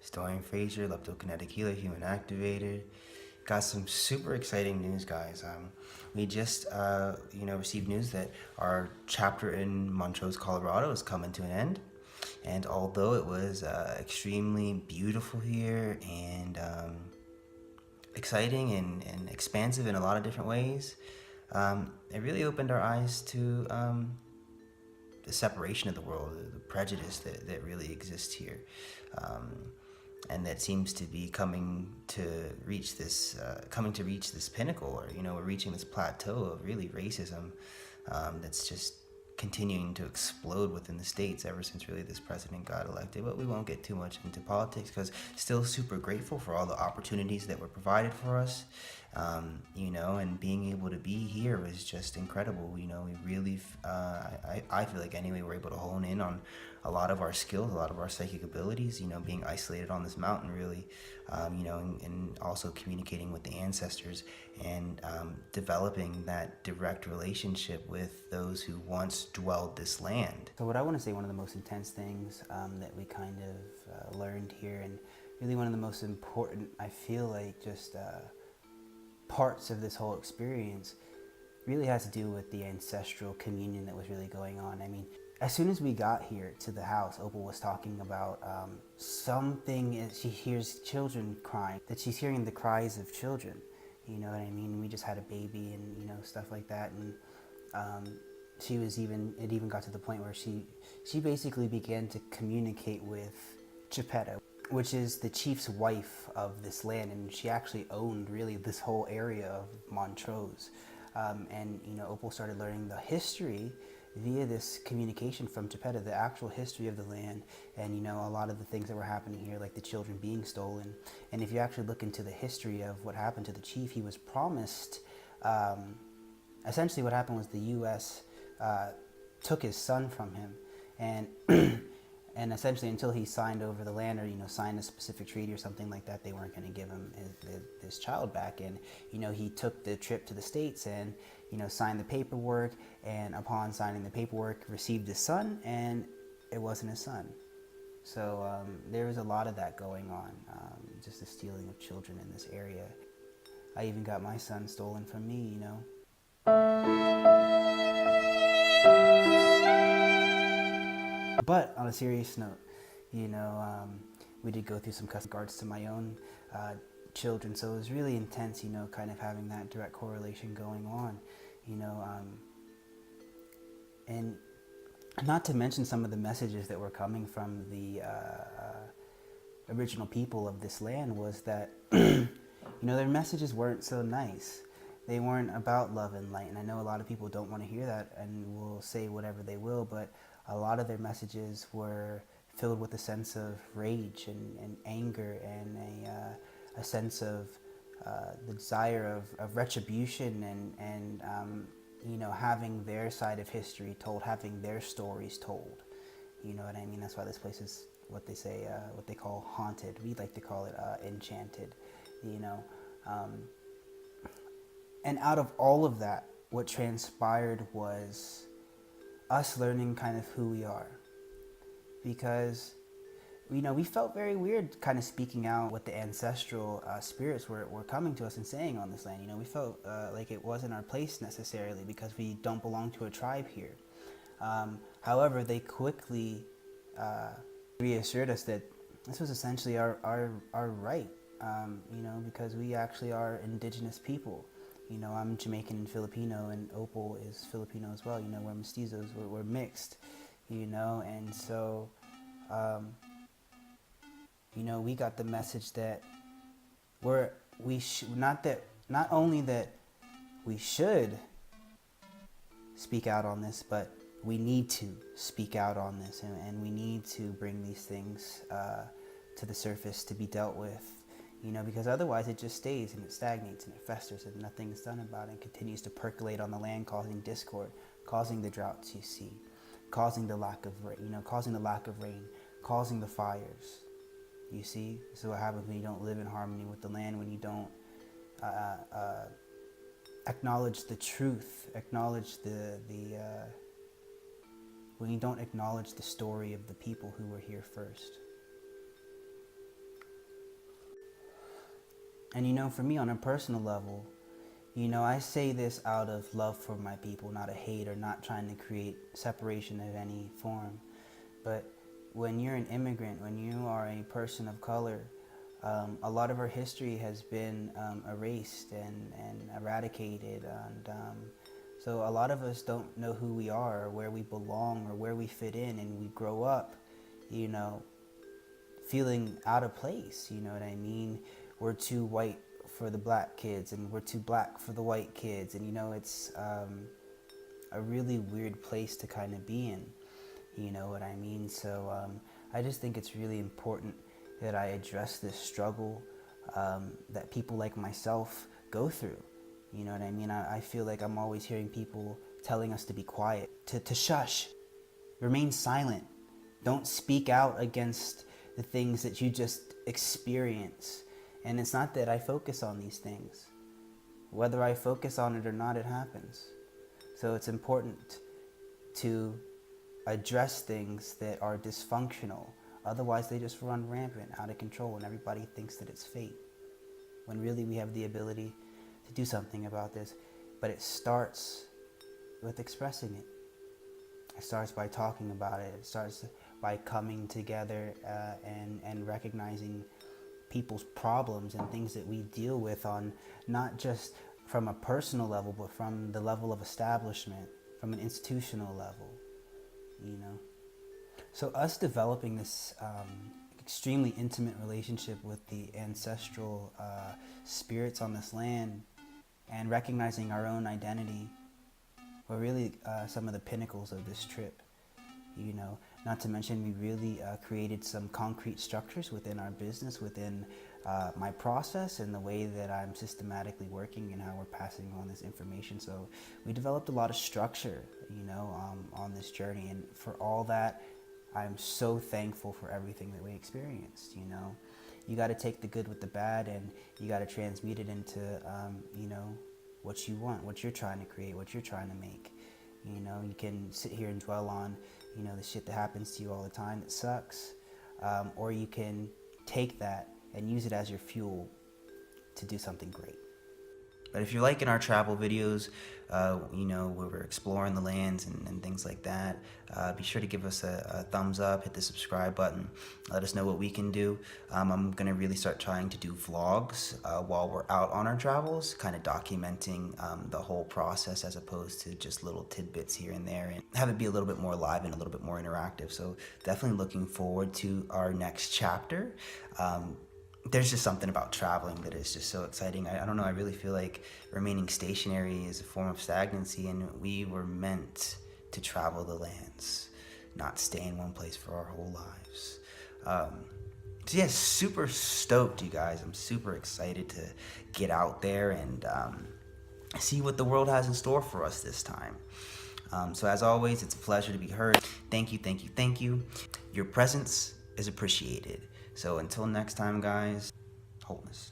starring Fraser, Leptokinetic Healer, Human Activator. Got some super exciting news, guys. We just, received news that our chapter in Montrose, Colorado is coming to an end. And although it was extremely beautiful here and exciting and expansive in a lot of different ways, it really opened our eyes to the separation of the world, the prejudice that really exists here, and that seems to be coming to reach this pinnacle, or we're reaching this plateau of really racism that's just continuing to explode within the states ever since really this president got elected. But we won't get too much into politics, because still super grateful for all the opportunities that were provided for us, and being able to be here was just incredible. We really, I feel like anyway, we're able to hone in on a lot of our skills, a lot of our psychic abilities, being isolated on this mountain really, and also communicating with the ancestors and developing that direct relationship with those who once dwelled this land. So what I want to say, one of the most intense things that we kind of learned here, and really one of the most important, I feel like, just parts of this whole experience, really has to do with the ancestral communion that was really going on. I mean, as soon as we got here to the house, Opal was talking about something. She hears children crying, that she's hearing the cries of children. You know what I mean? We just had a baby and, stuff like that. And it even got to the point where she basically began to communicate with Geppetto, which is the chief's wife of this land. And she actually owned really this whole area of Montrose. And Opal started learning the history via this communication from Geppetto, the actual history of the land, and a lot of the things that were happening here, like the children being stolen. And if you actually look into the history of what happened to the chief, he was promised, essentially what happened was the U.S. Took his son from him, and and essentially until he signed over the land, or signed a specific treaty or something like that, they weren't going to give him his child back. And he took the trip to the States and signed the paperwork, and upon signing the paperwork received his son, and it wasn't his son. So there was a lot of that going on, just the stealing of children in this area. I even got my son stolen from me. But on a serious note, we did go through some custom regards to my own children, so it was really intense, kind of having that direct correlation going on, and not to mention some of the messages that were coming from the original people of this land was that, their messages weren't so nice. They weren't about love and light, and I know a lot of people don't want to hear that and will say whatever they will, but a lot of their messages were filled with a sense of rage and anger, and a sense of the desire of retribution, and having their side of history told, having their stories told. You know what I mean? That's why this place is what they say, what they call haunted. We like to call it enchanted. And out of all of that, what transpired was us learning kind of who we are, because we felt very weird kind of speaking out what the ancestral spirits were coming to us and saying on this land. We felt like it wasn't our place necessarily, because we don't belong to a tribe here. However, they quickly reassured us that this was essentially our right, because we actually are indigenous people. I'm Jamaican and Filipino, and Opal is Filipino as well. We're mestizos, we're mixed, and so, we got the message that not only that we should speak out on this, but we need to speak out on this, and we need to bring these things to the surface to be dealt with. Because otherwise it just stays and it stagnates and it festers and nothing is done about it, and continues to percolate on the land, causing discord, causing the droughts you see, causing the lack of rain, causing the fires. You see, this is what happens when you don't live in harmony with the land, when you don't acknowledge the truth, when you don't acknowledge the story of the people who were here first. And for me on a personal level, I say this out of love for my people, not a hate or not trying to create separation of any form. But when you're an immigrant, when you are a person of color, a lot of our history has been erased and eradicated. And so a lot of us don't know who we are or where we belong or where we fit in. And we grow up, feeling out of place. You know what I mean? We're too white for the black kids and we're too black for the white kids. And, it's a really weird place to kind of be in. You know what I mean? So I just think it's really important that I address this struggle that people like myself go through. You know what I mean? I feel like I'm always hearing people telling us to be quiet, to shush, remain silent. Don't speak out against the things that you just experience. And it's not that I focus on these things. Whether I focus on it or not, it happens. So it's important to address things that are dysfunctional. Otherwise, they just run rampant, out of control, and everybody thinks that it's fate. When really we have the ability to do something about this. But it starts with expressing it. It starts by talking about it. It starts by coming together and recognizing people's problems and things that we deal with on not just from a personal level, but from the level of establishment, from an institutional level, So us developing this extremely intimate relationship with the ancestral spirits on this land and recognizing our own identity were really some of the pinnacles of this trip. Not to mention we really created some concrete structures within our business, within my process and the way that I'm systematically working and how we're passing on this information. So we developed a lot of structure, on this journey. And for all that, I'm so thankful for everything that we experienced. You got to take the good with the bad and you got to transmute it into, what you want, what you're trying to create, what you're trying to make. You can sit here and dwell on, the shit that happens to you all the time that sucks. Or you can take that and use it as your fuel to do something great. But if you're liking our travel videos, where we're exploring the lands and things like that, be sure to give us a thumbs up, hit the subscribe button, let us know what we can do. I'm going to really start trying to do vlogs while we're out on our travels, kind of documenting the whole process as opposed to just little tidbits here and there, and have it be a little bit more live and a little bit more interactive. So definitely looking forward to our next chapter. There's just something about traveling that is just so exciting. I don't know, I really feel like remaining stationary is a form of stagnancy, and we were meant to travel the lands, not stay in one place for our whole lives. So yeah, super stoked, you guys. I'm super excited to get out there and see what the world has in store for us this time. So as always, it's a pleasure to be heard. Thank you, thank you, thank you. Your presence is appreciated. So until next time, guys, wholeness.